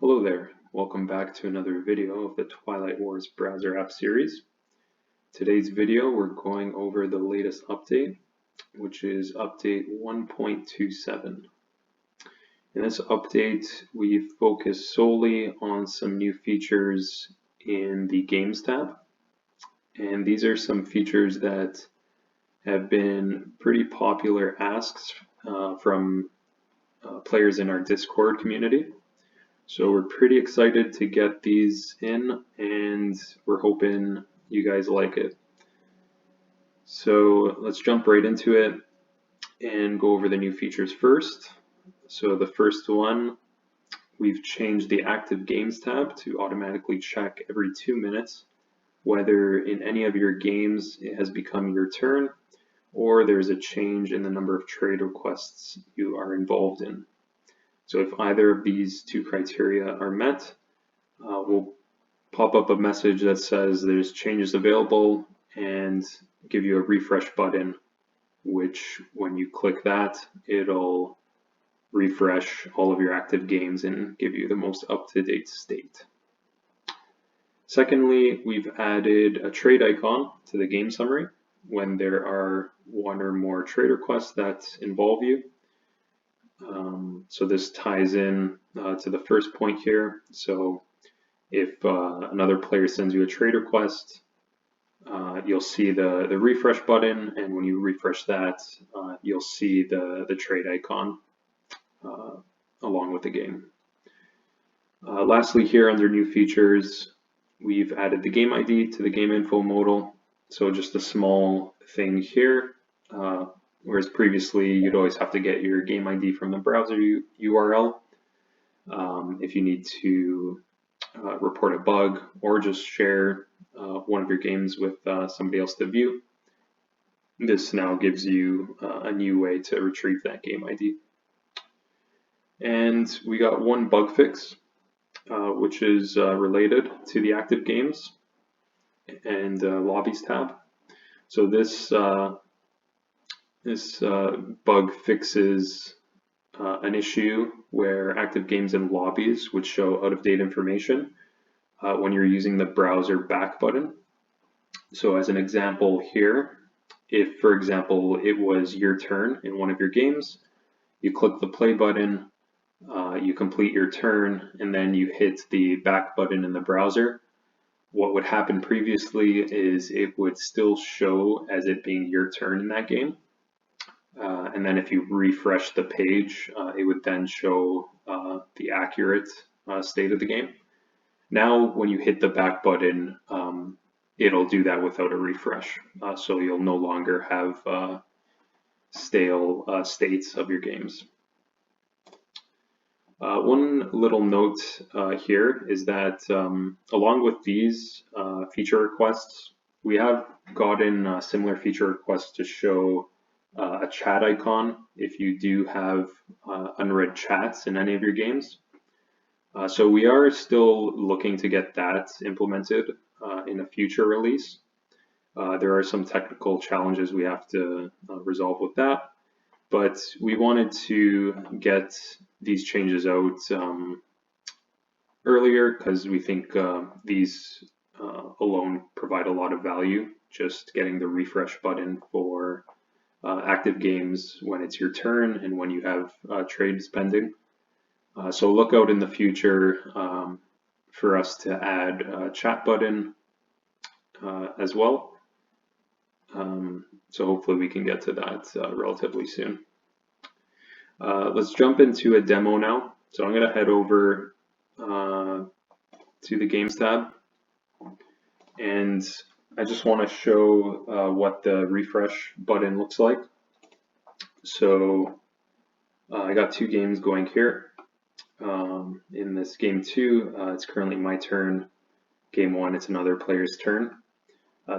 Hello there, welcome back to another video of the Twilight Wars browser app series. Today's video we're going over the latest update, which is update 1.27. In this update we focus solely on some new features in the Games tab, and these are some features that have been pretty popular asks from players in our Discord community. So we're pretty excited to get these in, and we're hoping you guys like it. So let's jump right into it and go over the new features first. So the first one, we've changed the active games tab to automatically check every 2 minutes whether in any of your games it has become your turn or there's a change in the number of trade requests you are involved in. So if either of these two criteria are met, we'll pop up a message that says there's changes available and give you a refresh button, which when you click that, it'll refresh all of your active games and give you the most up-to-date state. Secondly, we've added a trade icon to the game summary when there are one or more trade requests that involve you. So this ties in to the first point here. So if another player sends you a trade request, you'll see the refresh button, and when you refresh that, you'll see the trade icon along with the game. Lastly, here under new features, we've added the game ID to the game info modal. So just a small thing here. Whereas previously you'd always have to get your game ID from the browser URL if you need to report a bug or just share one of your games with somebody else to view. This now gives you a new way to retrieve that game ID. And we got one bug fix, which is related to the active games and lobbies tab. So this bug fixes an issue where active games and lobbies would show out-of-date information when you're using the browser back button. So as an example here, if for example it was your turn in one of your games, you click the play button, you complete your turn, and then you hit the back button in the browser, what would happen previously is it would still show as it being your turn in that game. And then if you refresh the page, it would then show the accurate state of the game. Now, when you hit the back button, it'll do that without a refresh. So you'll no longer have stale states of your games. One little note here is that along with these feature requests, we have gotten similar feature requests to show a chat icon if you do have unread chats in any of your games. So we are still looking to get that implemented in a future release. There are some technical challenges we have to resolve with that, but we wanted to get these changes out earlier because we think these alone provide a lot of value, just getting the refresh button for active games when it's your turn and when you have trades pending. So look out in the future for us to add a chat button as well. So hopefully we can get to that relatively soon. Let's jump into a demo now. So I'm going to head over to the Games tab, and I just want to show what the refresh button looks like. So I got two games going here. In this game 2, it's currently my turn. Game 1, it's another player's turn.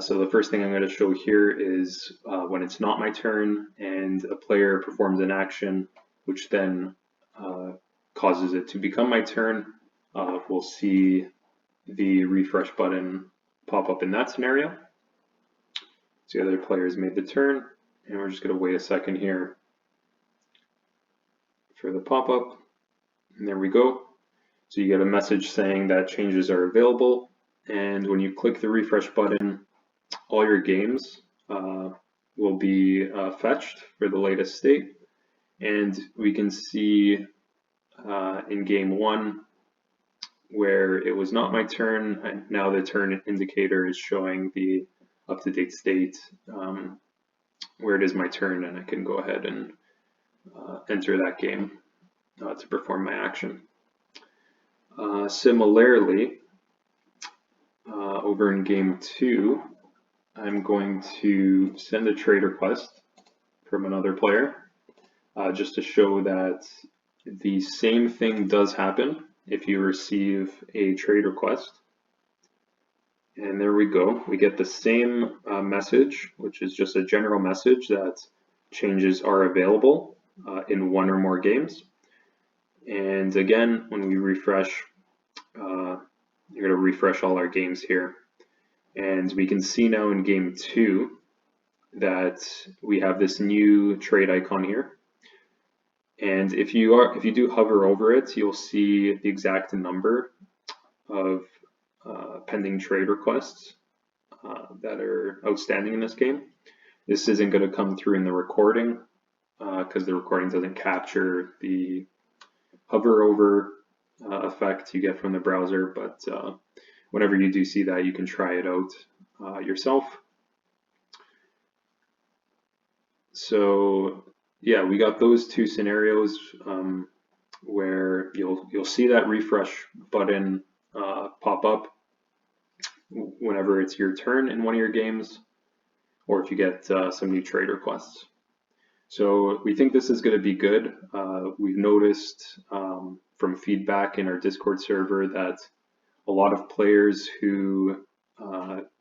So the first thing I'm going to show here is when it's not my turn and a player performs an action which then causes it to become my turn, we'll see the refresh button pop up in that scenario. So the other player's made the turn, and we're just going to wait a second here for the pop-up, and there we go. So you get a message saying that changes are available, and when you click the refresh button, all your games will be fetched for the latest state. And we can see in game one where it was not my turn, and now the turn indicator is showing the up-to-date state where it is my turn, and I can go ahead and enter that game to perform my action. Similarly, over in game two, I'm going to send a trade request from another player just to show that the same thing does happen if you receive a trade request. And there we go. We get the same message, which is just a general message that changes are available in one or more games. And again, when we refresh, you're going to refresh all our games here. And we can see now in game two that we have this new trade icon here. And if you do hover over it, you'll see the exact number of pending trade requests that are outstanding in this game. This isn't going to come through in the recording because the recording doesn't capture the hover over effect you get from the browser, but whenever you do see that, you can try it out yourself. So yeah, we got those two scenarios where you'll see that refresh button pop up whenever it's your turn in one of your games, or if you get some new trade requests. So we think this is going to be good. We've noticed from feedback in our Discord server that a lot of players who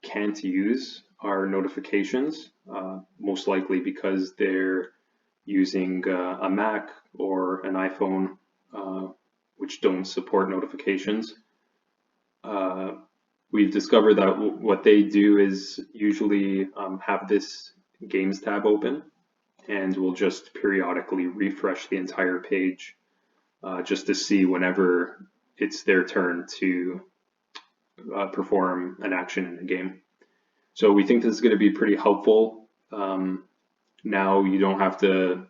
can't use our notifications, most likely because they're using a Mac or an iPhone, which don't support notifications. We've discovered that what they do is usually have this Games tab open, and we'll just periodically refresh the entire page just to see whenever it's their turn to perform an action in the game. So we think this is going to be pretty helpful. Now you don't have to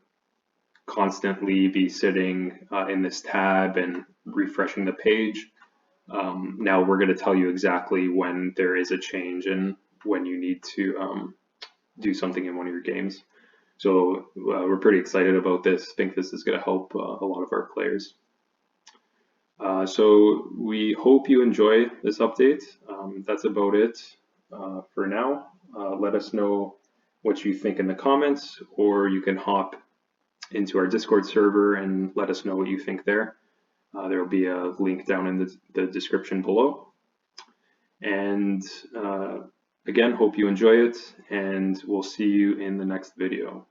constantly be sitting in this tab and refreshing the page. Now we're going to tell you exactly when there is a change and when you need to do something in one of your games. So we're pretty excited about this. I think this is going to help a lot of our players. So we hope you enjoy this update. That's about it for now. Let us know what you think in the comments, or you can hop into our Discord server and let us know what you think there. There will be a link down in the description below. And again, hope you enjoy it, and we'll see you in the next video.